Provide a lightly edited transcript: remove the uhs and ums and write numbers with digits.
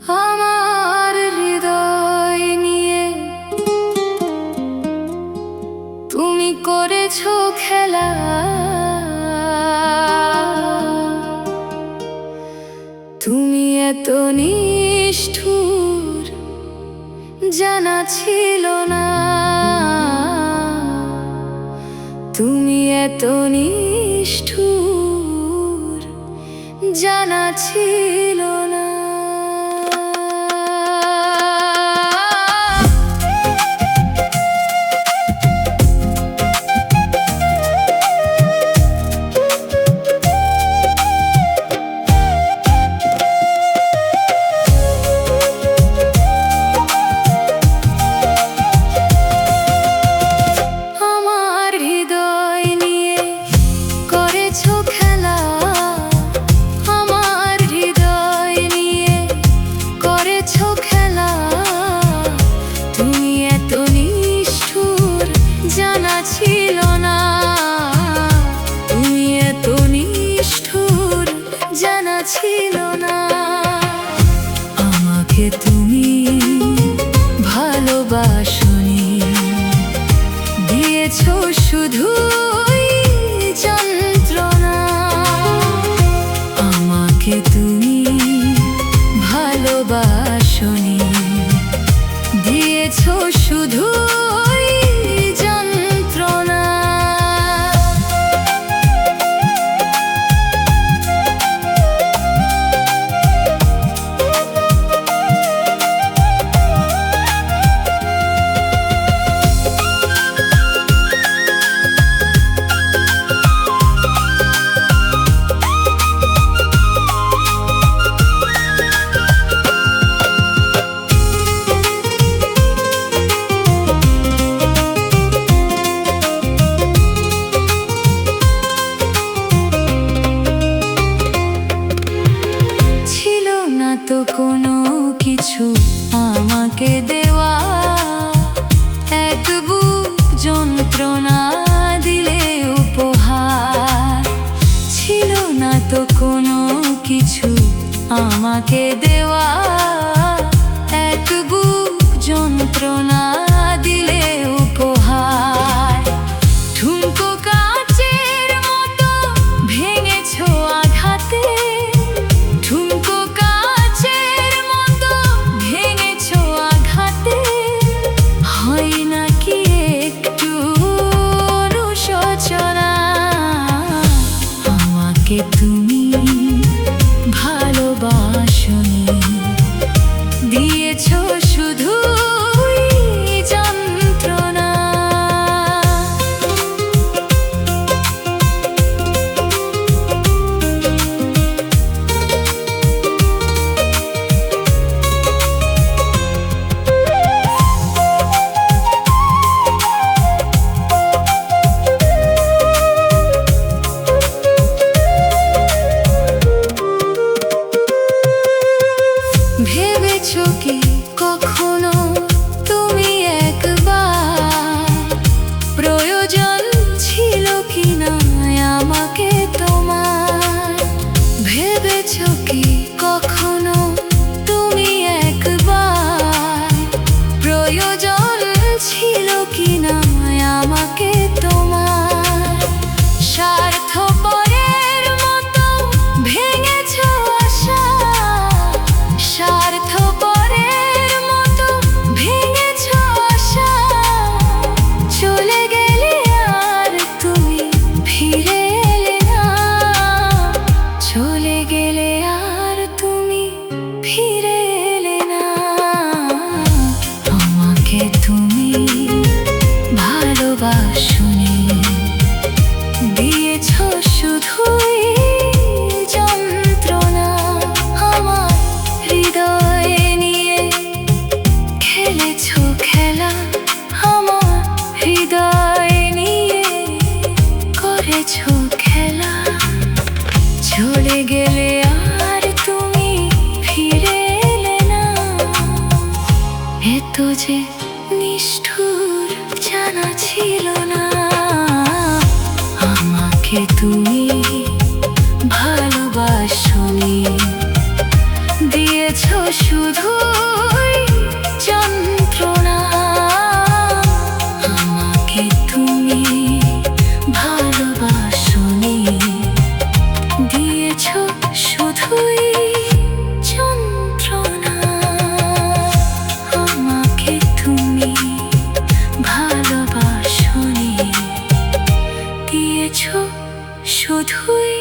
আমার হৃদয় নিয়ে তুমি করেছো খেলা, তুমি এত নিষ্ঠুর জানা ছিল না, তুমি এত নিষ্ঠুর জানা ছিল না। ছিল না, তুমি এত নিষ্ঠুর জানা ছিল না। আমাকে তুমি ভালোবাসনি, দিয়েছো শুধুই যন্ত্রণা। আমাকে তুমি ভালোবাসনি, দিয়েছো শুধু তো কোনো কিছু আমাকে দেওয়া, এক বুক যন্ত্রণা দিলে উপহার। ছিল না তো কোনো কিছু আমাকে দেওয়া, এক বুক যন্ত্রণা দিলে উপহার। ঠুনকো কাচের মতো ভেঙেছো আঘাতে, ঠুনকো হয় নাকি একটু অনুশোচনা। আমাকে তুমি ভালোবাসনি, দিয়েছো শুধু যন্ত্রণা। ভেবেছো কি কখনো তুমি একবার, প্রয়োজন ছিল কি না আমাকে তোমার? ভেবেছো কি কখনো তুমি একবার, প্রয়োজন ছিল কি না আমাকে তোমার? স্বার্থপরের মতো ভেঙেছো আশা, স্বার্থপরের মতো ভেঙেছো আশা। চলে গেলে আর তুমি ফিরে এলে না, চলে গেলে আর তুমি ফিরে এলে না। আমাকে তুমি ভালোবাসনি, দিয়েছো শুধুই যন্ত্রণা। আমার হৃদয় নিয়ে খেলেছো খেলা, আমার হৃদয় নিয়ে করেছো খেলা। চলে গেলে আর তুমি ফিরে এলে না, এত যে নিষ্ঠুর জানা ছিল না। আমাকে তুমি ভালোবাসনি, দিয়েছো শুধুই যন্ত্রণা। আমাকে তুমি ভালোবাসোনি, দিয়েছ শুধুই যন্ত্রণা। আমাকে তুমি ভালোবাসোনি, দিয়েছ শুধুই